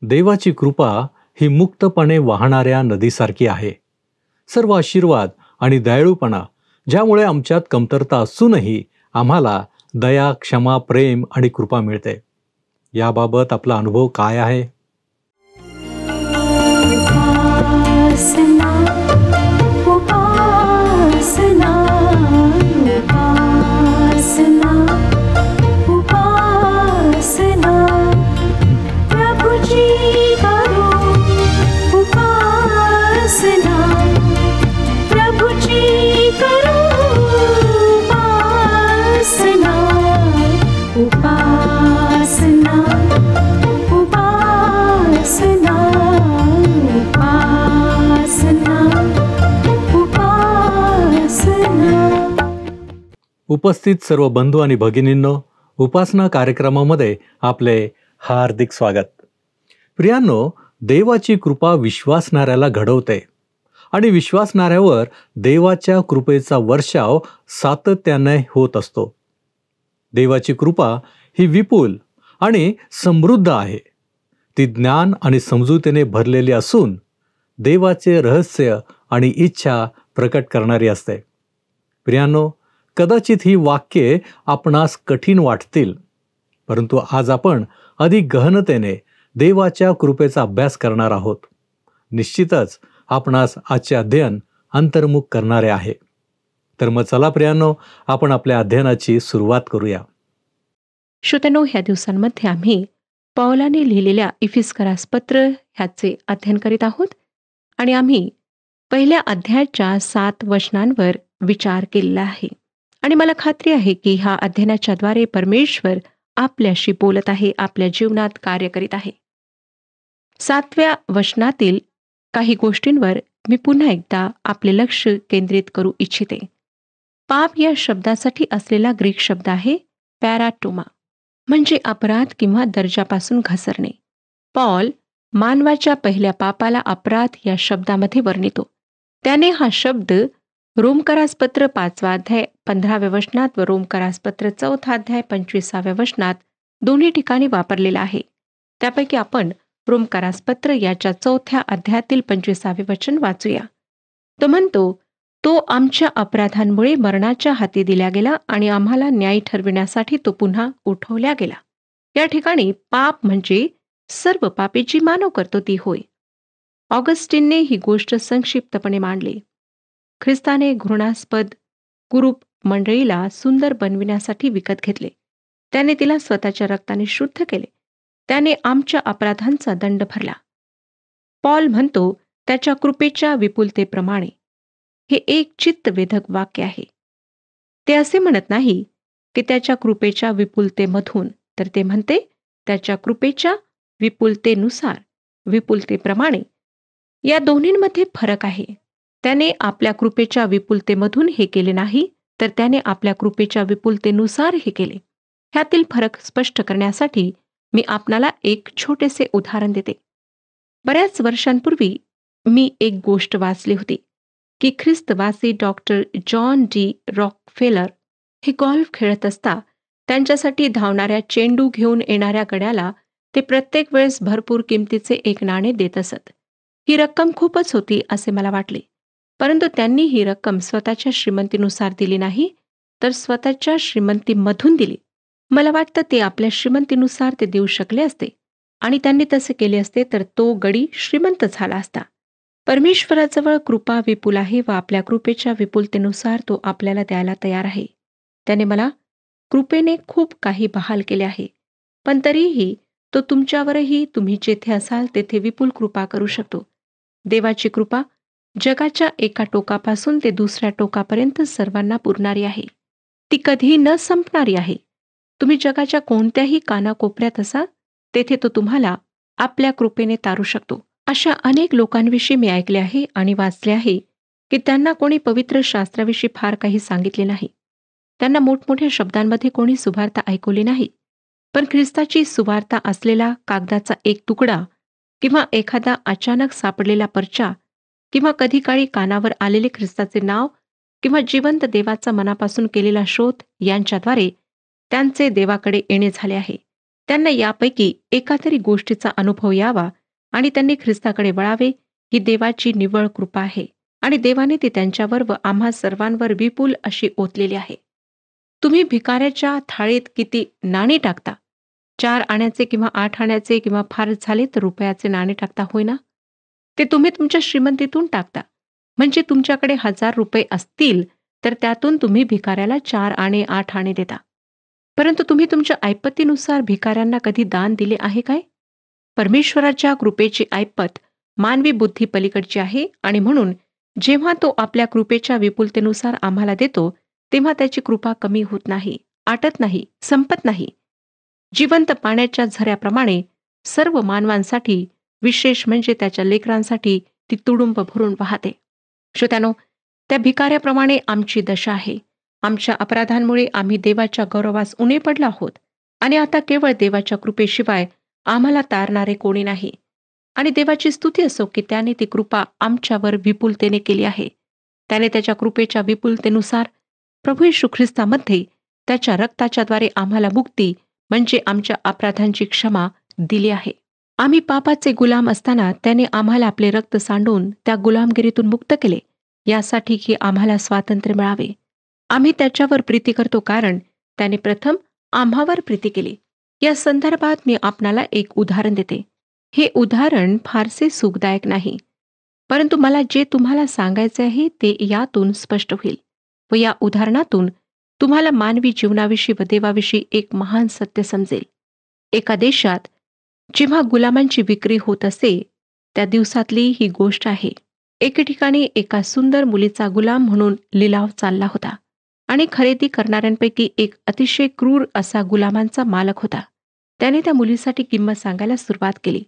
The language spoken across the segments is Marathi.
देवाची कृपा ही मुक्तपणे वाहणाऱ्या नदीसारखी आहे. सर्व आशीर्वाद आणि दयाळूपणा ज्यामुळे आमच्यात कमतरता असूनही आम्हाला दया, क्षमा, प्रेम आणि कृपा मिळते. याबाबत आपला अनुभव काय आहे? उपासना उपासना उपासना उपासना प्रभुजी करो उपासना प्रभुजी करो उपासना उपासना उपासना उपस्थित सर्व बंधू आणि भगिनींनो, उपासना कार्यक्रमामध्ये आपले हार्दिक स्वागत. प्रियांनो, देवाची कृपा विश्वासणाऱ्याला घडवते आणि विश्वासणाऱ्यावर देवाच्या कृपेचा वर्षाव सातत्याने होत असतो. देवाची कृपा ही विपुल आणि समृद्ध आहे. ती ज्ञान आणि समजुतीने भरलेली असून देवाचे रहस्य आणि इच्छा प्रकट करणारी असते. प्रियांनो, कदाचित ही वाक्ये आपणास कठीण वाटतील, परंतु आज आपण अधिक गहनतेने देवाच्या कृपेचा अभ्यास करणार आहोत. निश्चितच आपणास आजचे अध्ययन अंतर्मुख करणारे आहे. तर मग चला प्रियांनो, आपण आपल्या अध्ययनाची सुरुवात करूया. श्रोत्यांनो, ह्या दिवसांमध्ये आम्ही पौलाने लिहिलेल्या इफिस्करास पत्र ह्याचे अध्ययन करीत आहोत आणि आम्ही पहिल्या अध्यायाच्या 7 वचनांवर विचार केलेला आहे. आणि मला खात्री आहे की ह्या अध्ययनाच्या द्वारे परमेश्वर आपल्याशी बोलत आहे, आपल्या जीवनात कार्य करीत आहे. 7व्या वचनातील काही गोष्टींवर मी पुन्हा एकदा आपले लक्ष केंद्रित करू इच्छिते. पाप या शब्दासाठी असलेला ग्रीक शब्द आहे पॅराटोमा, म्हणजे अपराध किंवा दर्जापासून घसरणे. पॉल मानवाच्या पहिल्या पापाला अपराध या शब्दामध्ये वर्णितो. त्याने हा शब्द रोमकरासपत्र 5वा अध्याय 15व्या वचनात व रोमकरासपत्र 4था अध्याय 25व्या वचनात दोन्ही ठिकाणी वापरलेला आहे. त्यापैकी आपण रोमकरासपत्र याच्या 4थ्या अध्यायातील 25वे वचन वाचूया. तो म्हणतो, तो आमच्या अपराधांमुळे मरणाच्या हाती दिला गेला आणि आम्हाला न्याय ठरविण्यासाठी तो पुन्हा उठवला गेला. या ठिकाणी पाप म्हणजे सर्व पापे जी मानव करतो ती होय. ऑगस्टिनने ही गोष्ट संक्षिप्तपणे मांडली. ख्रिस्ताने घृणास्पद कुरूप मंडळीला सुंदर बनविण्यासाठी विकत घेतले. त्याने तिला स्वतःच्या रक्ताने शुद्ध केले. त्याने आमच्या अपराधांचा दंड भरला. पॉल म्हणतो, त्याच्या कृपेच्या विपुलतेप्रमाणे. हे एक चित्तवेधक वाक्य आहे. ते असे म्हणत नाही की त्याच्या कृपेच्या विपुलतेमधून, तर ते म्हणते त्याच्या कृपेच्या विपुलतेनुसार, विपुलतेप्रमाणे. या दोन्हींमध्ये फरक आहे. त्याने आपल्या कृपेच्या विपुलतेमधून हे केले नाही, तर त्याने आपल्या कृपेच्या विपुलतेनुसार हे केले. ह्यातील फरक स्पष्ट करण्यासाठी मी आपणाला एक छोटेसे उदाहरण देते. बऱ्याच वर्षांपूर्वी मी एक गोष्ट वाचली होती की ख्रिस्तवासी डॉक्टर जॉन डी रॉकफेलर हे गॉल्फ खेळत असता त्यांच्यासाठी धावणाऱ्या चेंडू घेऊन येणाऱ्या गड्याला ते प्रत्येक वेळेस भरपूर किमतीचे एक नाणे देत असत. ही रक्कम खूपच होती असे मला वाटले, परंतु त्यांनी ही रक्कम स्वतःच्या श्रीमंतीनुसार दिली नाही, तर स्वतःच्या श्रीमंतीमधून दिली. मला वाटतं ते आपल्या श्रीमंतीनुसार ते देऊ शकले असते आणि त्यांनी तसे केले असते तर तो गडी श्रीमंत झाला असता. परमेश्वराजवळ कृपा विपुल आहे व आपल्या कृपेच्या विपुलतेनुसार तो आपल्याला द्यायला तयार आहे. त्याने मला कृपेने खूप काही बहाल केले आहे, पण तरीही तो तुमच्यावरही तुम्ही जेथे असाल तेथे विपुल कृपा करू शकतो. देवाची कृपा जगाच्या एका टोकापासून ते दुसऱ्या टोकापर्यंत सर्वांना पुरणारी आहे. ती कधीही न संपणारी आहे. तुम्ही जगाच्या कोणत्याही कानाकोपऱ्यात असा, तेथे तो तुम्हाला आपल्या कृपेने तारू शकतो. अशा अनेक लोकांविषयी मी ऐकले आहे आणि वाचले आहे की त्यांना कोणी पवित्र शास्त्राविषयी फार काही सांगितले नाही. त्यांना मोठमोठ्या शब्दांमध्ये कोणी सुवार्ता ऐकवली नाही, पण ख्रिस्ताची सुवार्ता असलेला कागदाचा एक तुकडा किंवा एखादा अचानक सापडलेला पर्चा किंवा कधी काळी कानावर आलेले ख्रिस्ताचे नाव किंवा जिवंत देवाचा मनापासून केलेला शोध यांच्याद्वारे त्यांचे देवाकडे येणे झाले आहे. त्यांना यापैकी एका तरी गोष्टीचा अनुभव यावा आणि त्यांनी ख्रिस्ताकडे वळावे, ही देवाची निव्वळ कृपा आहे आणि देवाने ती त्यांच्यावर व आम्हा सर्वांवर विपुल अशी ओतलेली आहे. तुम्ही भिकाऱ्याच्या थाळीत किती नाणी टाकता? 4 आण्याचे किंवा 8 आण्याचे किंवा फार झाले तर रुपयाचे नाणे टाकता, होय ना? ते तुम्ही तुमच्या श्रीमंतीतून टाकता. म्हणजे तुमच्याकडे 1000 रुपये असतील तर त्यातून तुम्ही भिकाऱ्याला 4 आणे 8 आणे देता. परंतु तुम्ही तुमच्या ऐपतीनुसार भिकाऱ्यांना कधी दान दिले आहे काय? परमेश्वराच्या कृपेची ऐपत मानवी बुद्धी पलीकडची आहे आणि म्हणून जेव्हा तो आपल्या कृपेच्या विपुलतेनुसार आम्हाला देतो, तेव्हा त्याची कृपा कमी होत नाही, आटत नाही, संपत नाही. जिवंत पाण्याच्या झऱ्याप्रमाणे सर्व मानवांसाठी, विशेष म्हणजे त्याच्या लेकरांसाठी ती तुडुंब भरून वाहते. श्रोत्यानो, त्या भिकाऱ्याप्रमाणे आमची दशा आहे. आमच्या अपराधांमुळे आम्ही देवाच्या गौरवास उणे पडलो आहोत आणि आता केवळ देवाच्या कृपेशिवाय आम्हाला तारणारे कोणी नाही. आणि देवाची स्तुती असो की त्याने ती कृपा आमच्यावर विपुलतेने केली आहे. त्याने त्याच्या कृपेच्या विपुलतेनुसार प्रभू येशू ख्रिस्तामध्ये त्याच्या रक्ताच्याद्वारे आम्हाला मुक्ती म्हणजे आमच्या अपराधांची क्षमा दिली आहे. आम्ही पापाचे गुलाम असताना त्याने आम्हाला आपले रक्त सांडून त्या गुलामगिरीतून मुक्त केले, यासाठी की आम्हाला स्वातंत्र्य मिळावे. आम्ही त्याच्यावर प्रीती करतो कारण त्याने प्रथम आम्हावर प्रीती केली. या संदर्भात मी आपणाला एक उदाहरण देते. हे उदाहरण फारसे सुखदायक नाही, परंतु मला जे तुम्हाला सांगायचे आहे ते यातून स्पष्ट होईल व या उदाहरणातून तुम्हाला मानवी जीवनाविषयी व देवाविषयी एक महान सत्य समजेल. एका देशात जेव्हा गुलामांची विक्री होत असे, त्या दिवसातली ही गोष्ट आहे. एके ठिकाणी एका सुंदर मुलीचा गुलाम म्हणून लिलाव चालला होता आणि खरेदी करणाऱ्यांपैकी एक अतिशय क्रूर असा गुलामांचा मालक होता. त्याने त्या मुलीसाठी किंमत सांगायला सुरुवात केली.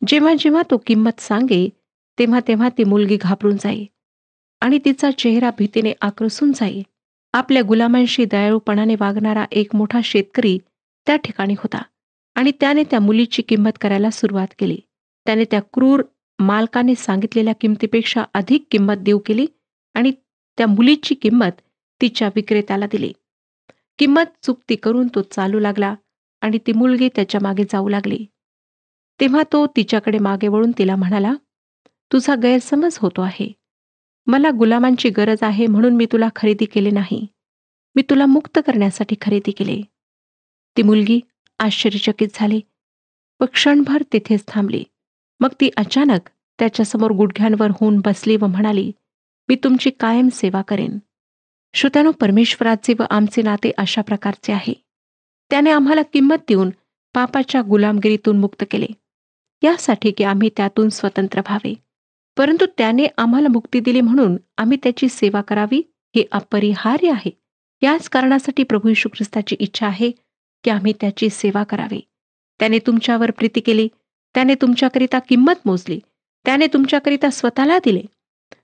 जेव्हा जेव्हा तो किंमत सांगे, तेव्हा तेव्हा ती मुलगी घाबरून जाई आणि तिचा चेहरा भीतीने आक्रसून जाई. आपल्या गुलामांशी दयाळूपणाने वागणारा एक मोठा शेतकरी त्या ठिकाणी होता आणि त्याने त्या मुलीची किंमत करायला सुरुवात केली. त्याने त्या क्रूर मालकाने सांगितलेल्या किमतीपेक्षा अधिक किंमत देऊ केली आणि त्या मुलीची किंमत तिच्या विक्रेत्याला दिली. किंमत चुकती करून तो चालू लागला आणि ती मुलगी त्याच्या मागे जाऊ लागली. तेव्हा तो तिच्याकडे मागे वळून तिला म्हणाला, तुझा गैरसमज होतो आहे. मला गुलामांची गरज आहे म्हणून मी तुला खरेदी केले नाही. मी तुला मुक्त करण्यासाठी खरेदी केले. ती मुलगी आश्चर्यचकित झाली व क्षणभर तिथेच थांबली. मग ती अचानक त्याच्यासमोर गुडघ्यांवर होऊन बसली व म्हणाली, मी तुमची कायम सेवा करेन. श्रोत्यानो, परमेश्वराचे व आमचे नाते अशा प्रकारचे आहे. त्याने आम्हाला किंमत देऊन पापाच्या गुलामगिरीतून मुक्त केले, यासाठी की आम्ही त्यातून स्वतंत्र व्हावे. परंतु त्याने आम्हाला मुक्ती दिली म्हणून आम्ही त्याची सेवा करावी हे अपरिहार्य आहे. याच कारणासाठी प्रभू येशू ख्रिस्ताची इच्छा आहे की आम्ही त्याची सेवा करावी. त्याने तुमच्यावर प्रीती केली, त्याने तुमच्याकरिता किंमत मोजली, त्याने तुमच्याकरिता स्वतःला दिले.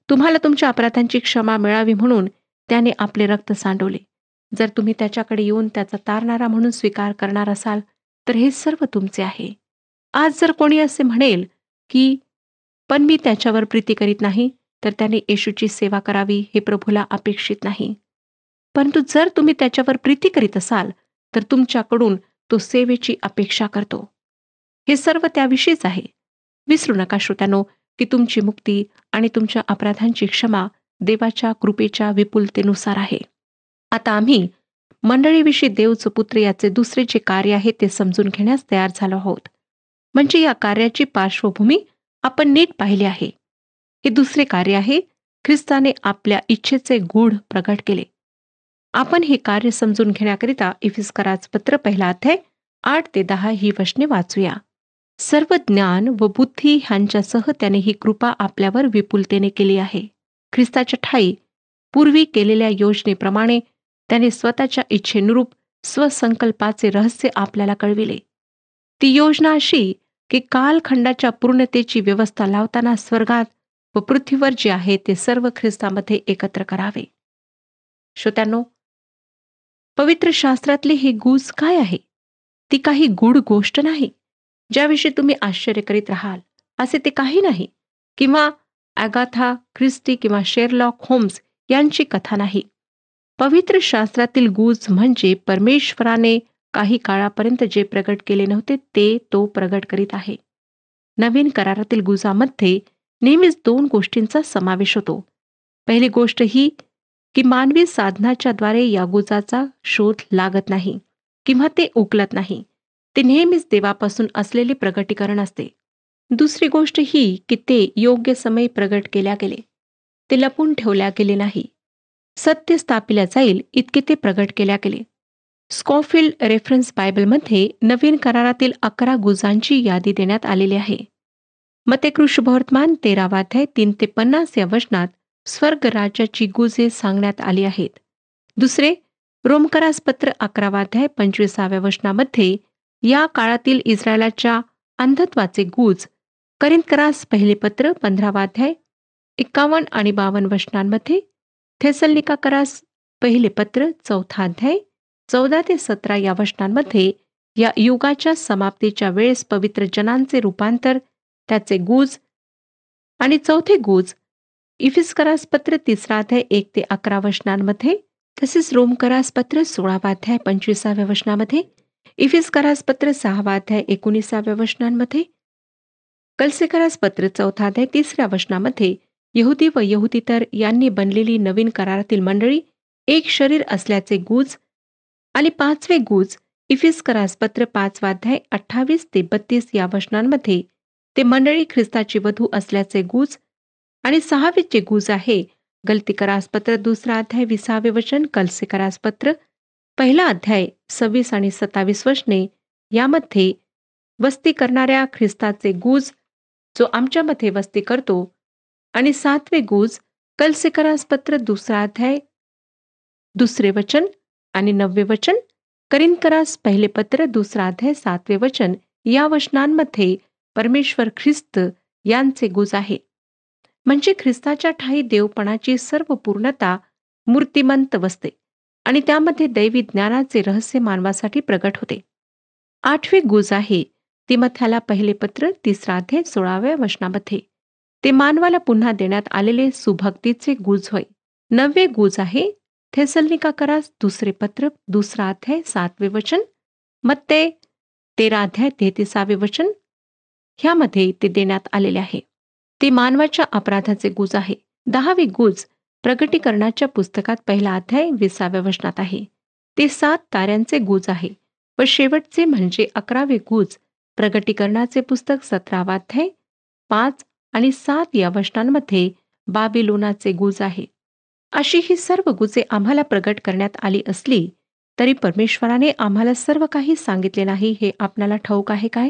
तुम्हाला तुमच्या अपराधांची क्षमा मिळावी म्हणून त्याने आपले रक्त सांडवले. जर तुम्ही त्याच्याकडे येऊन त्याचा तारणारा म्हणून स्वीकार करणार असाल तर हे सर्व तुमचे आहे. आज जर कोणी असे म्हणेल की पण मी त्याच्यावर प्रीती करीत नाही, तर त्याने येशूची सेवा करावी हे प्रभूला अपेक्षित नाही. परंतु जर तुम्ही त्याच्यावर प्रीती करीत असाल तर तुमच्याकडून तो सेवेची अपेक्षा करतो. हे सर्व त्याविषयीच आहे. विसरू नका श्रोत्यानो की तुमची मुक्ती आणि तुमच्या अपराधांची क्षमा देवाच्या कृपेच्या विपुलतेनुसार आहे. आता आम्ही मंडळीविषयी देवचं पुत्र याचे दुसरे जे कार्य आहे ते समजून घेण्यास तयार झालो आहोत. म्हणजे या कार्याची पार्श्वभूमी आपण नीट पाहिली आहे. हे दुसरे कार्य आहे, ख्रिस्ताने आपल्या इच्छेचे गूढ प्रगट केले. आपण हे कार्य समजून घेण्याकरिता इफिस्करास पत्र 1 अध्याय 8 ते 10 ही वचने वाचूया. सर्व ज्ञान व बुद्धी ह्यांच्यासह त्याने ही कृपा आपल्यावर विपुलतेने केली आहे. ख्रिस्ताच्या ठायी पूर्वी केलेल्या योजनेप्रमाणे त्याने स्वतःच्या इच्छेनुरूप स्वसंकल्पाचे रहस्य आपल्याला कळविले. ती योजना अशी की कालखंडाच्या पूर्णतेची व्यवस्था लावताना स्वर्गात व पृथ्वीवर जे आहे ते सर्व ख्रिस्तामध्ये एकत्र करावे. श्रोत्यांनो, पवित्र शास्त्रातले हे गुज काय आहे? ती काही गूढ गोष्ट नाही ज्याविषयी तुम्ही आश्चर्य करीत राहाल असे ते काही नाही. किंवा अगाथा ख्रिस्ती किंवा शेरलॉक होम्स यांची कथा नाही. पवित्र शास्त्रातील गुज म्हणजे परमेश्वराने काही काळापर्यंत जे प्रगट केले नव्हते ते तो प्रगट करीत आहे. नवीन करारातील गुजामध्ये नेहमीच 2 गोष्टींचा समावेश होतो. पहिली गोष्ट ही की मानवी साधनाच्या द्वारे या गुजाचा शोध लागत नाही किंवा ते उकलत नाही. ते नेहमीच देवापासून असलेले प्रगटीकरण असते. दुसरी गोष्ट ही की ते योग्य समय प्रगट केल्या गेले. ते लपून ठेवल्या गेले नाही. सत्य स्थापिल्या जाईल इतके ते प्रगट केल्या गेले. स्कॉफिल्ड रेफरन्स बायबलमध्ये नवीन करारातील 11 गुजांची यादी देण्यात आलेली आहे. मत्तेकृ शुभवर्तमान 13 अध्याय 3 ते 50 या वचनात स्वर्ग राज्याची गुजे सांगण्यात आली आहेत. दुसरे रोमकरास पत्र 11 अध्याय 25 वचनामध्ये या काळातील इस्रायलाच्या अंधत्वाचे गुज, करिंथकरास पहिले पत्र 15 अध्याय 51 आणि 52 वचनांमध्ये, थेसलनिकाकरास पहिले पत्र 4 अध्याय 14 ते 17 या वचनांमध्ये या युगाच्या समाप्तीच्या वेळेस पवित्र जनांचे रूपांतर, त्याचे गुज आणि चौथे गुज इफिसकरास पत्र 3 अध्याय 1 ते 11 वचनांमध्ये, तसेच रोमकरास पत्र 16 अध्याय 25 वचनामध्ये, इफिसकरास पत्र 6 अध्याय 19 वचनांमध्ये, कलसेकरास पत्र 4 अध्याय 3 वचनामध्ये यहुदी व यहुदीतर यांनी बनलेली नवीन करारातील मंडळी एक शरीर असल्याचे गुज आणि 5वे गुज इफिसकरास पत्र 5 अध्याय 28 ते 32 या वचनांमध्ये ते मंडळी ख्रिस्ताची वधू असल्याचे गुज आणि 6वे गुज आहे गलतीकरास पत्र 2 अध्याय 20 वचन, कलसेकरास पत्र 1 अध्याय 26 आणि 27 वचने यामध्ये वस्ती करणाऱ्या ख्रिस्ताचे गुज जो आमच्यामध्ये वस्ती करतो आणि 7वे गुज कलसेकरास पत्र 2 अध्याय 2 वचन आणि 9 वचन, करिंथकरास पहिले पत्र 2 अध्याय 7 वचन या वचनांमध्ये परमेश्वर ख्रिस्त यांचे गुज आहे. म्हणजे ख्रिस्ताच्या ठायी देवपणाची सर्व पूर्णता मूर्तिमंत वसते आणि त्यामध्ये दैवी ज्ञानाचे रहस्य मानवासाठी प्रगट होते. 8वे गुज आहे तिमथ्याला पहिले पत्र 3 अध्याय 16 वचनामध्ये, ते मानवाला पुन्हा देण्यात आलेले सुभक्तीचे गुज होय. 9वे गुज आहे थेसलनिकाकरास 2 पत्र 2 अध्याय 7 वचन, मत्ते 13 अध्याय 33 वचन, ह्यामध्ये ते देण्यात आलेले आहे. ते मानवाच्या अपराधाचे गुज आहे. 10वे गुज प्रगटीकरणाच्या पुस्तकात 1 अध्याय 20 वचनात आहे. ते 7 ताऱ्यांचे गुज आहे व शेवटचे म्हणजे 11वे गुज प्रगटीकरणाचे पुस्तक 17 अध्याय 5 आणि 7 या वचनांमध्ये बाबिलोनाचे गुज आहे. अशी ही सर्व गुजे आम्हाला प्रगट करण्यात आली असली तरी परमेश्वराने आम्हाला सर्व काही सांगितले नाही हे आपणाला ठाऊक आहे काय?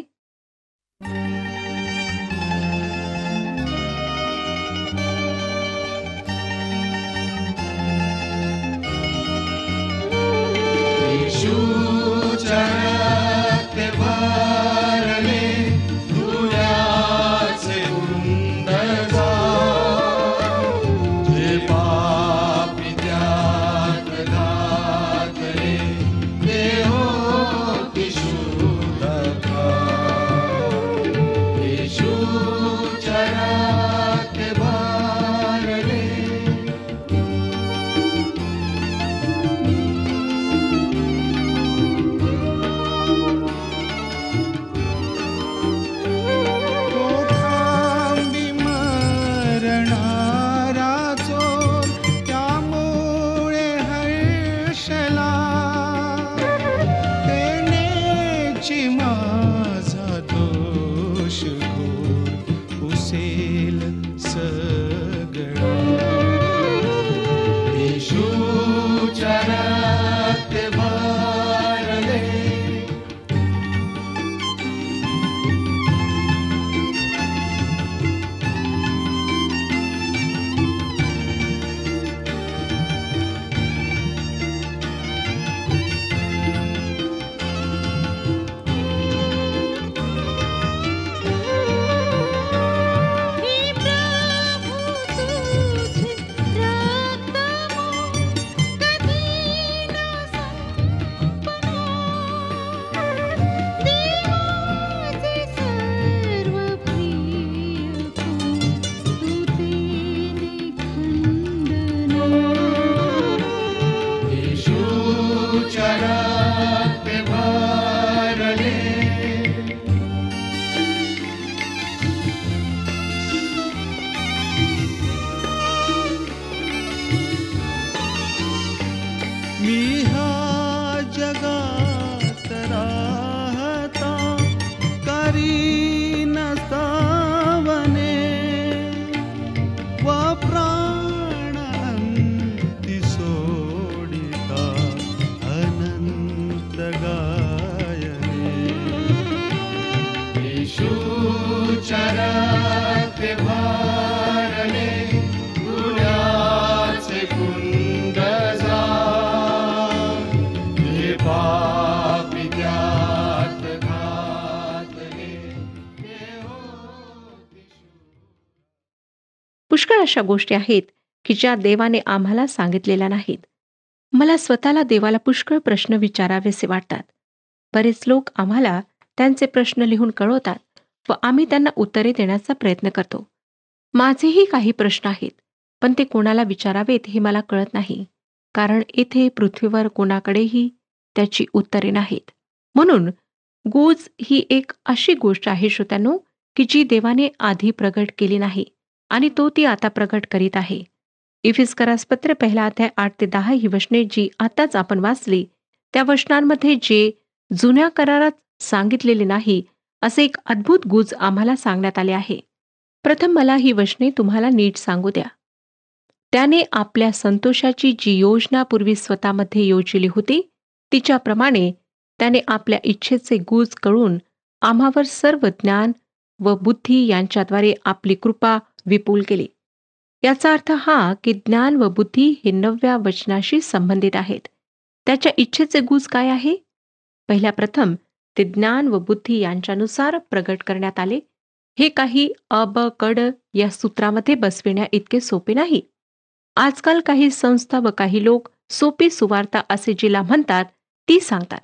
चरते भरले गुन्ह्याचे कुंड जा हे पापी त्यात घातले हे होते पुष्कळ अशा गोष्टी आहेत की ज्या देवाने आम्हाला सांगितलेल्या नाहीत. मला स्वतःला देवाला पुष्कळ प्रश्न विचारावेसे वाटतात. बरेच लोक आम्हाला त्यांचे प्रश्न लिहून कळवतात व आम्ही त्यांना उत्तरे देण्याचा प्रयत्न करतो. माझेही काही प्रश्न आहेत, पण ते कोणाला विचारावेत हे मला कळत नाही, कारण येथे पृथ्वीवर कोणाकडेही त्याची उत्तरे नाहीत. म्हणून गूज ही एक अशी गोष्ट आहे श्रोत्यांनो, की जी देवाने आधी प्रगट केली नाही आणि तो ती आता प्रगट करीत आहे. इफिस्करासपत्र 1:8-10 ही वचने जी आताच आपण वाचली, त्या वचनांमध्ये जे जुन्या करारात सांगितलेले नाही असे एक अद्भुत गुज आम्हाला सांगण्यात आले आहे. प्रथम मला ही वचने तुम्हाला नीट सांगू द्या. त्याने आपल्या संतोषाची जी योजना पूर्वी स्वतःमध्ये योजली होती, तिच्याप्रमाणे त्याने आपल्या इच्छेचे गुज कळून आम्हावर सर्व ज्ञान व बुद्धी यांच्याद्वारे आपली कृपा विपुल केली. याचा अर्थ हा की ज्ञान व बुद्धी हे नव्या वचनाशी संबंधित आहेत. त्याच्या इच्छेचे गुज काय आहे? पहिल्या प्रथम ते ज्ञान व बुद्धी यांच्यानुसार प्रगट करण्यात आले. हे काही अ ब क ड या सूत्रामध्ये बसविण्या इतके सोपे नाही. आजकाल काही संस्था व काही लोक सोपी सुवार्ता असे जिला म्हणतात ती सांगतात.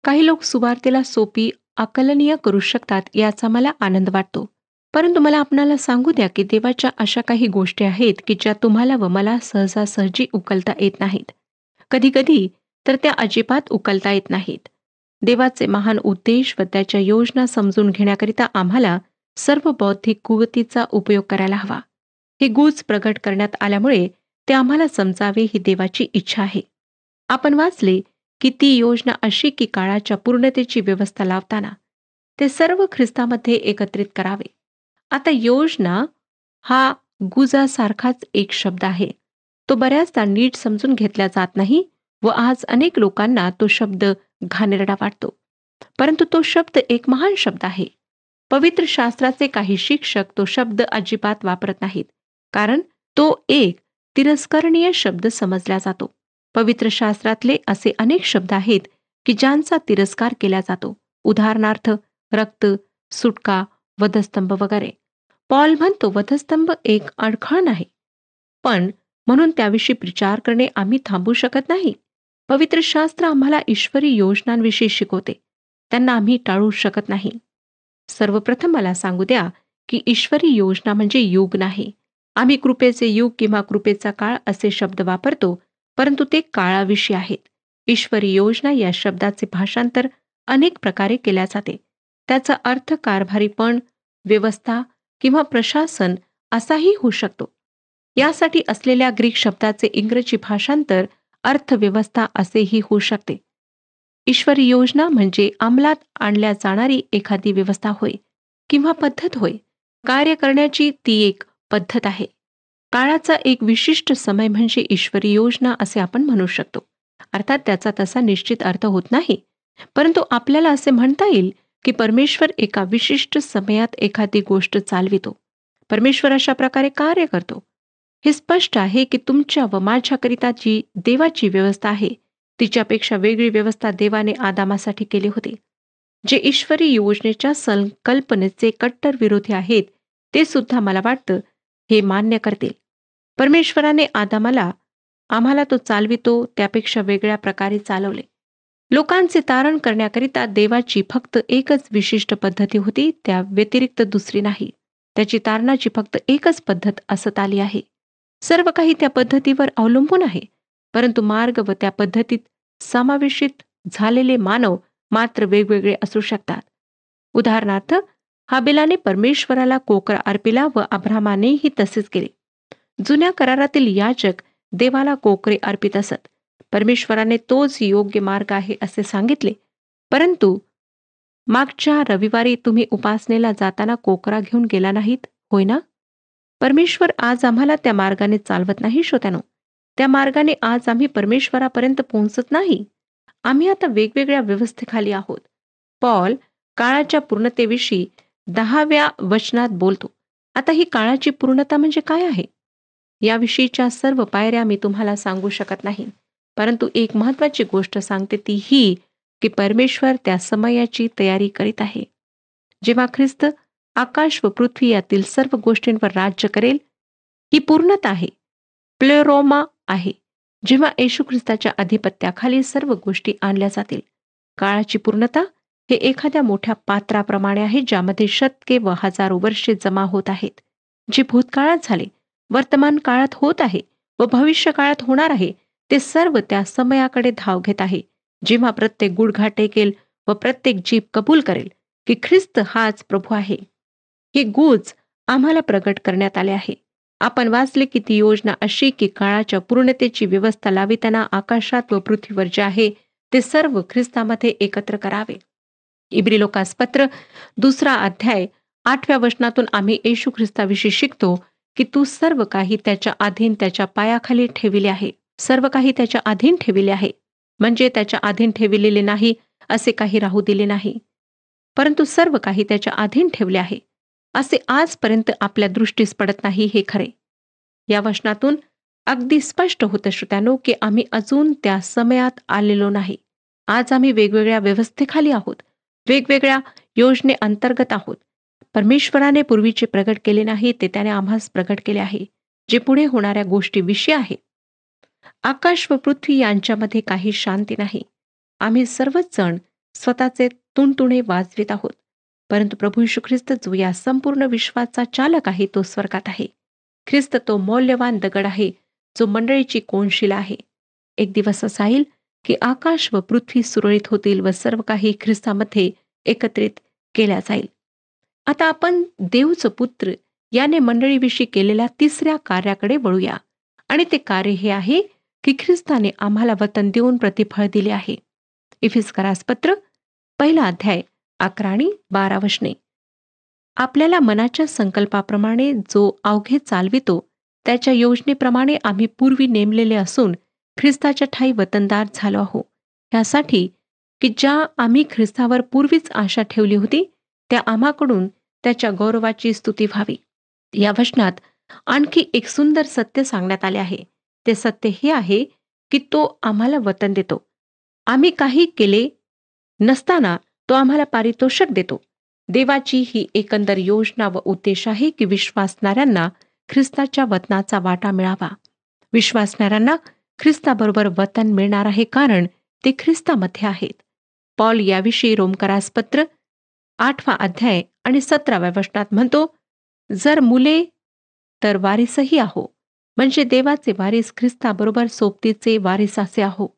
काही लोक सुवार्तेला सोपी आकलनीय करू शकतात याचा मला आनंद वाटतो. परंतु मला आपणाला सांगू द्या की देवाच्या अशा काही गोष्टी आहेत की ज्या तुम्हाला व मला सहजासहजी उकलता येत नाहीत. कधीकधी तर त्या अजिबात उकलता येत नाहीत. देवाचे महान उद्देश व त्याच्या योजना समजून घेण्याकरिता आम्हाला सर्व बौद्धिक कुवतीचा उपयोग करायला हवा. हे गुज प्रगट करण्यात आल्यामुळे ते आम्हाला समजावे ही देवाची इच्छा आहे. आपण वाचले की ती योजना अशी की काळाच्या पूर्णतेची व्यवस्था लावताना ते सर्व ख्रिस्तामध्ये एकत्रित करावे. आता योजना हा गुजासारखाच एक शब्द आहे. तो बऱ्याचदा नीट समजून घेतला जात नाही व आज अनेक लोकांना तो शब्द घाणेरडा वाटतो. परंतु तो शब्द एक महान शब्द आहे. पवित्र शास्त्राचे काही शिक्षक तो शब्द अजिबात वापरत नाहीत, कारण तो एक तिरस्करणीय शब्द समजला जातो. पवित्र शास्त्रातले असे अनेक शब्द आहेत की ज्यांचा तिरस्कार केला जातो. उदाहरणार्थ रक्त, सुटका, वधस्तंभ वगैरे. पॉल म्हणतो वधस्तंभ एक अडखळ आहे, पण म्हणून त्याविषयी प्रचार करणे आम्ही थांबू शकत नाही. पवित्र शास्त्र आम्हाला ईश्वरी योजनांविषयी शिकवते, त्यांना आम्ही टाळू शकत नाही. सर्वप्रथम मला सांगू द्या की ईश्वरी योजना म्हणजे युग नाही. आम्ही कृपेचे युग किंवा कृपेचा काळ असे शब्द वापरतो, परंतु ते काळाविषयी आहेत. ईश्वरी योजना या शब्दाचे भाषांतर अनेक प्रकारे केल्या जाते. त्याचा अर्थ कारभारीपण, व्यवस्था किंवा प्रशासन असाही होऊ शकतो. यासाठी असलेल्या ग्रीक शब्दाचे इंग्रजी भाषांतर अर्थव्यवस्था असेही होऊ शकते. ईश्वरी योजना म्हणजे अंमलात आणल्या जाणारी एखादी व्यवस्था होय किंवा पद्धत होय. कार्य करण्याची ती एक पद्धत आहे. काळाचा एक विशिष्ट समय म्हणजे ईश्वरी योजना असे आपण म्हणू शकतो. अर्थात त्याचा तसा निश्चित अर्थ होत नाही, परंतु आपल्याला असे म्हणता येईल की परमेश्वर एका विशिष्ट समयात एखादी गोष्ट चालवितो. परमेश्वर अशा प्रकारे कार्य करतो. हे स्पष्ट आहे की तुमच्या व माझ्याकरिता जी देवाची व्यवस्था आहे तिच्यापेक्षा वेगळी व्यवस्था देवाने आदामासाठी केली होती. जे ईश्वरी योजनेच्या संकल्पनेचे कट्टर विरोधी आहेत ते सुद्धा मला वाटतं हे मान्य करतील. परमेश्वराने आम्हाला तो चालवितो त्यापेक्षा वेगळ्या प्रकारे चालवले. लोकांचे तारण करण्याकरिता देवाची फक्त एकच विशिष्ट पद्धती होती, त्या व्यतिरिक्त दुसरी नाही. त्याची तारणाची फक्त एकच पद्धत असत आली आहे. सर्व काही त्या पद्धतीवर अवलंबून आहे, परंतु मार्ग व त्या पद्धतीत समावेशित झालेले मानव मात्र वेगवेगळे असू शकतात. उदाहरणार्थ हाबेलाने परमेश्वराला कोकरा अर्पिला व अब्रामानेही तसेच केले. जुन्या करारातील याजक देवाला कोकरे अर्पित असत. परमेश्वराने तोच योग्य मार्ग आहे असे सांगितले, परंतु मागच्या रविवारी तुम्ही उपासनेला जाताना कोकरा घेऊन गेला नाहीत, होय ना? परमेश्वर आज आम्हाला त्या मार्गाने चालवत नाही श्रोत्यानो. त्या मार्गाने आज आम्ही परमेश्वरापर्यंत पोहोचत नाही. आम्ही आता वेगवेगळ्या व्यवस्थेखाली आहोत. पॉल काळाच्या पूर्णतेविषयी 10व्या वचनात बोलतो. आता ही काळाची पूर्णता म्हणजे काय आहे? याविषयीच्या सर्व पायऱ्या मी तुम्हाला सांगू शकत नाही. परंतु एक महत्वाची गोष्ट सांगते ती ही, की परमेश्वर त्या समयाची तयारी करीत आहे. जेव्हा ख्रिस्त आकाश व पृथ्वी यातील सर्व गोष्टींवर राज्य करेल, ही पूर्णता आहे. प्लेरोमा आहे. जेव्हा येशू ख्रिस्ताच्या अधिपत्याखाली सर्व गोष्टी आणल्या जातील. काळाची पूर्णता हे एखाद्या मोठ्या पात्राप्रमाणे आहे, ज्यामध्ये शतके व हजारो वर्षे जमा होत आहेत. जे भूतकाळात झाले, वर्तमान काळात होत आहे व भविष्य काळात होणार आहे, ते सर्व त्या समयाकडे धाव घेत आहे, जेव्हा प्रत्येक गुडघा टेकेल व प्रत्येक जीभ कबूल करेल की ख्रिस्त हाच प्रभू आहे. हे गुज आम्हाला प्रगट करण्यात आले आहे. आपण वाचले की ती योजना अशी की काळाच्या पूर्णतेची व्यवस्था लाविताना आकाशात व पृथ्वीवर जे आहे ते सर्व ख्रिस्तामध्ये एकत्र करावे. इब्री लोकास पत्र 2 अध्याय 8व्या वचनातून आम्ही येशू ख्रिस्ताविषयी शिकतो की तू सर्व काही त्याच्या अधीन त्याच्या पायाखाली ठेविले आहे. सर्व काही त्याच्या अधीन ठेविले आहे म्हणजे त्याच्या अधीन ठेविलेले नाही असे काही राहू दिले नाही, परंतु सर्व काही त्याच्या अधीन ठेवले आहे असे आजपर्यंत आपल्या दृष्टीस पडत नाही, हे खरे. या वचनातून अगदी स्पष्ट होतं श्रोत्यानो की आम्ही अजून त्या समयात आलेलो नाही. आज आम्ही वेगवेगळ्या व्यवस्थेखाली आहोत, वेगवेगळ्या योजने अंतर्गत आहोत. परमेश्वराने पूर्वीचे प्रगट केले नाही, ते त्याने आम्हास प्रगट केले आहे, जे पुढे होणाऱ्या गोष्टीविषयी आहे. आकाश व पृथ्वी यांच्यामध्ये काही शांती नाही. आम्ही सर्वच जण स्वतःचे तुणतुणे वाजवित आहोत, परंतु प्रभू येशू ख्रिस्त जो या संपूर्ण विश्वाचा चालक आहे, तो स्वर्गात आहे. ख्रिस्त तो मौल्यवान दगड आहे, जो मंडळीची कोनशिला आहे. एक दिवस असा येईल की आकाश व पृथ्वी सुरळीत होतील व सर्व काही ख्रिस्तामध्ये एकत्रित केल्या जाईल. आता आपण देवचं पुत्र याने मंडळीविषयी केलेल्या 3ऱ्या कार्याकडे वळूया. आणि ते कार्य हे आहे की ख्रिस्ताने आम्हाला वतन देऊन प्रतिफळ दिले आहे. इफिसकरास पत्र 1 अध्याय 11 आणि 12 वचने. आपल्याला मनाच्या संकल्पाप्रमाणे जो अवघे चालवितो, त्याच्या योजनेप्रमाणे आम्ही पूर्वी नेमलेले असून ख्रिस्ताच्या ठायी वतनदार झालो आहो, यासाठी की ज्या आम्ही ख्रिस्तावर पूर्वीच आशा ठेवली होती, त्या आम्हाकडून त्याच्या गौरवाची स्तुती व्हावी. या वचनात आणखी एक सुंदर सत्य सांगण्यात आले आहे. ते सत्य हे आहे की तो आम्हाला वतन देतो. आम्ही काही केले नसताना तो आम्हाला पारितोषिक देतो. देवाची ही एकंदर योजना व उद्देश आहे की विश्वासणाऱ्यांना ख्रिस्ताच्या वतनाचा वाटा मिळावा. विश्वासणाऱ्यांना ख्रिस्ताबरोबर वतन मिळणार आहे, कारण ते ख्रिस्तामध्ये आहेत. पॉल याविषयी रोमकरास पत्र 8 अध्याय आणि 17व्या वचनात म्हणतो, जर मुले तर वारिसही आहो, म्हणजे देवाचे वारिस ख्रिस्ताबरोबर सोबतीचे वारिस असे आहो.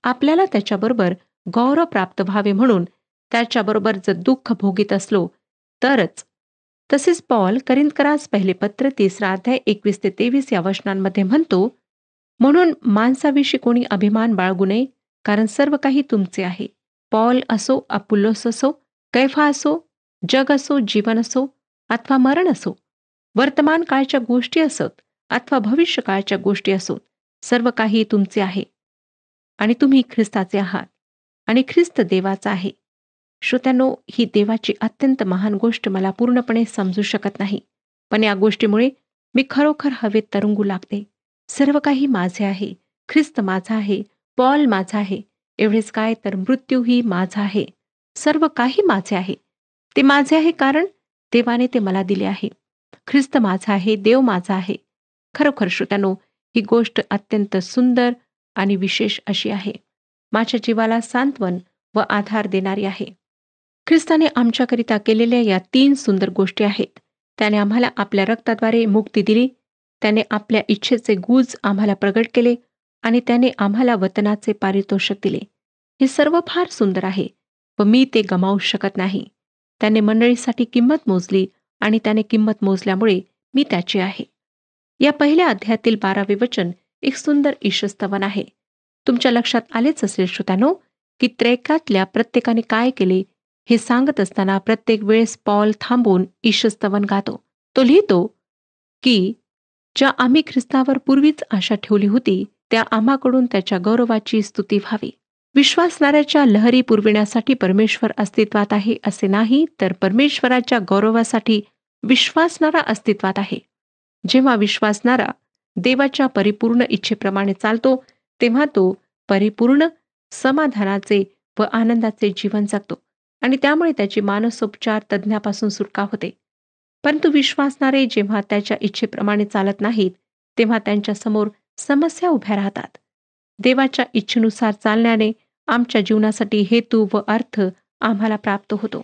आपल्याला त्याच्याबरोबर गौरव प्राप्त व्हावे म्हणून त्याच्याबरोबर जर दुःख भोगीत असलो तरच. तसेच पॉल करिंथकरास पहिले पत्र 3 अध्याय 21 ते 23 या वचनांमध्ये म्हणतो, म्हणून माणसाविषयी कोणी अभिमान बाळगू नये, कारण सर्व काही तुमचे आहे. पॉल असो, अपुल्लोस असो, कैफा असो, जग असो, जीवन असो अथवा मरण असो, वर्तमान काळच्या गोष्टी असोत अथवा भविष्य काळच्या गोष्टी असोत, सर्व काही तुमचे आहे आणि तुम्ही ख्रिस्ताचे आहात आणि ख्रिस्त देवाचा आहे. श्रोत्यांनो, ही देवाची अत्यंत महान गोष्ट मला पूर्णपणे समजू शकत नाही, पण या गोष्टीमुळे मी खरोखर हवेत तरंगू लागते. सर्व काही माझे आहे, ख्रिस्त माझा आहे, पॉल माझा आहे, एवढेच काय तर मृत्यूही माझा आहे. सर्व काही माझे आहे. ते माझे आहे कारण देवाने ते मला दिले आहे. ख्रिस्त माझा आहे, देव माझा आहे. खरोखर श्रोत्यांनो, ही गोष्ट अत्यंत सुंदर आणि विशेष अशी आहे. माझ्या जीवाला सांत्वन व आधार देणारी आहे. ख्रिस्ताने आमच्याकरिता केलेल्या या 3 सुंदर गोष्टी आहेत. त्याने आम्हाला आपल्या रक्ताद्वारे मुक्ती दिली, त्याने आपल्या इच्छेचे गुज आम्हाला प्रगट केले आणि त्याने आम्हाला वतनाचे पारितोषिक दिले. हे सर्व फार सुंदर आहे व मी ते गमावू शकत नाही. त्याने मंडळीसाठी किंमत मोजली आणि त्याने किंमत मोजल्यामुळे मी त्याची आहे. या पहिल्या अध्यायातील 12वे वचन एक सुंदर ईशस्तवन आहे. तुमच्या लक्षात आलेच असेल श्रोत्यानो की त्रैकातल्या प्रत्येकाने काय केले हे सांगत असताना प्रत्येक वेळेस पॉल थांबून ईशस्तवन गातो. तो लिहितो की ज्या आम्ही ख्रिस्तावर पूर्वीच आशा ठेवली होती, त्या आम्हाकडून त्याच्या गौरवाची स्तुती व्हावी. विश्वासणाऱ्याच्या लहरी पुरविण्यासाठी परमेश्वर अस्तित्वात आहे असे नाही, तर परमेश्वराच्या गौरवासाठी विश्वासणारा अस्तित्वात आहे. जेव्हा विश्वासणारा देवाच्या परिपूर्ण इच्छेप्रमाणे चालतो, तेव्हा तो परिपूर्ण समाधानाचे व आनंदाचे जीवन जगतो आणि त्यामुळे त्याची मानसोपचार तज्ज्ञापासून सुटका होते. परंतु विश्वासणारे जेव्हा त्याच्या इच्छेप्रमाणे चालत नाहीत, तेव्हा त्यांच्या समोर समस्या उभ्या राहतात. देवाच्या इच्छेनुसार चालण्याने आमच्या जीवनासाठी हेतू व अर्थ आम्हाला प्राप्त होतो.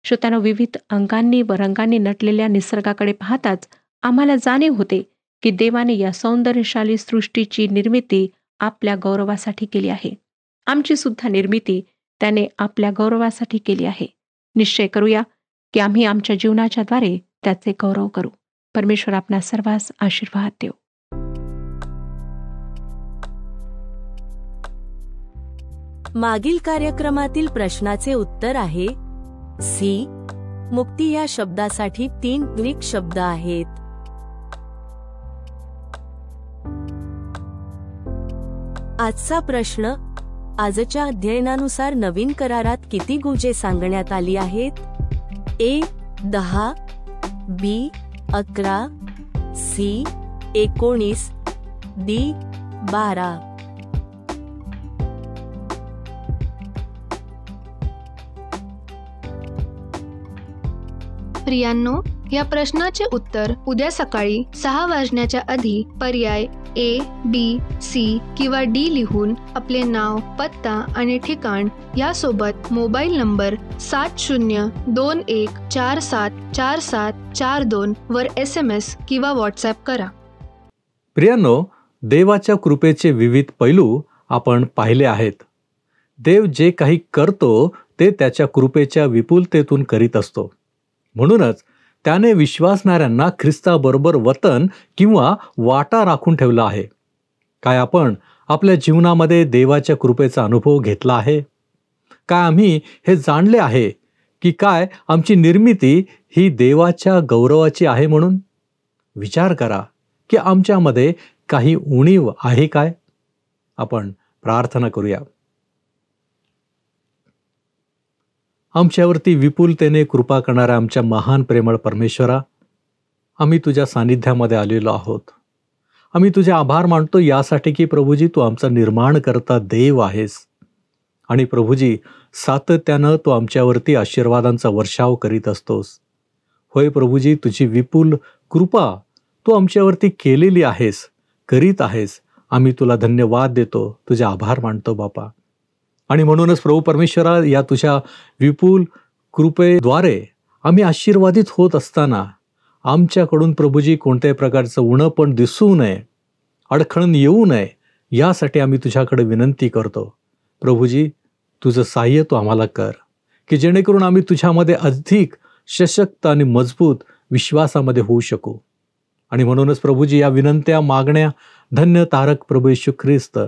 श्रोत्यानो, विविध अंगांनी व रंगांनी नटलेल्या निसर्गाकडे पाहताच आम्हाला जाणीव होते की देवाने या सौंदर्यशाली सृष्टीची निर्मिती आपल्या गौरवासाठी केली आहे. आमची सुद्धा निर्मिती त्याने आपल्या गौरवासाठी केली आहे. निश्चय करूया की आम्ही आमच्या जीवनाच्या द्वारे त्याचे गौरव करू. परमेश्वर आपणा सर्वांस आशीर्वाद देव. मागील कार्यक्रमातील प्रश्नाचे उत्तर आहे सी. मुक्ती या शब्दासाठी 3 ग्रीक शब्द आहेत. आजचा प्रश्न: आजच्या अध्ययनानुसार नवीन करारात किती गुजे सांगण्यात आली आहेत? ए. 10, बी. 11, सी. 19, डी. 12. प्रियांनो, या प्रश्नाचे उत्तर उद्या सकाळी 6 वाजण्याच्या आधी पर्याय ए, बी, सी किंवा डी लिहून आपले नाव, पत्ता आणि ठिकाण यासोबत मोबाईल नंबर 7021474742 वर SMS किंवा व्हॉट्सॲप करा. प्रियांनो, देवाच्या कृपेचे विविध पैलू आपण पाहिले आहेत. देव जे काही करतो ते त्याच्या कृपेच्या विपुलतेतून करीत असतो. म्हणूनच त्याने विश्वासणाऱ्यांना ख्रिस्ताबरोबर वतन किंवा वाटा राखून ठेवला आहे. काय आपण आपल्या जीवनामध्ये देवाच्या कृपेचा अनुभव घेतला आहे? काय आम्ही हे जाणले आहे की काय आमची निर्मिती ही देवाच्या गौरवाची आहे म्हणून? विचार करा की आमच्यामध्ये काही उणीव आहे काय? आपण प्रार्थना करूया. आमच्यावरती विपुलतेने कृपा करणाऱ्या आमच्या महान प्रेमळ परमेश्वरा, आम्ही तुझ्या सानिध्यामध्ये आलेलो आहोत. आम्ही तुझे आभार मानतो यासाठी की प्रभूजी तू आमचा निर्माण करता देव आहेस आणि प्रभूजी सातत्यानं तू आमच्यावरती आशीर्वादांचा वर्षाव करीत असतोस. होय प्रभूजी, तुझी विपुल कृपा तू आमच्यावरती केलेली आहेस, करीत आहेस. आम्ही तुला धन्यवाद देतो, तुझे आभार मानतो बापा. आणि म्हणूनच प्रभू परमेश्वरा, या तुझ्या विपुल कृपेद्वारे आम्ही आशीर्वादित होत असताना आमच्याकडून प्रभूजी कोणत्याही प्रकारचं उणं पण दिसू नये, अडखळण येऊ नये, यासाठी आम्ही तुझ्याकडे विनंती करतो. प्रभूजी, तुझं सहाय्य तू आम्हाला कर की जेणेकरून आम्ही तुझ्यामध्ये अधिक सशक्त आणि मजबूत विश्वासामध्ये होऊ शकू. आणि म्हणूनच प्रभूजी, या विनंत्या मागण्या धन्य तारक प्रभू येशू ख्रिस्त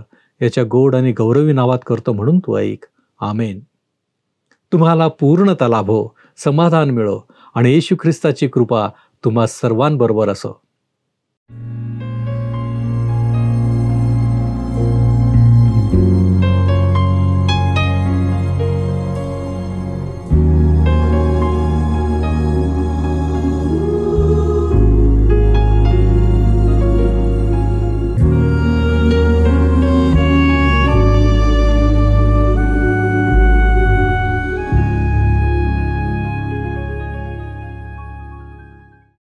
याच्या गोड आणि गौरवी नावात करतो म्हणून तू ऐक. आमेन. तुम्हाला पूर्णता लाभो, समाधान मिळो आणि येशू ख्रिस्ताची कृपा तुम्हा सर्वांबरोबर असो.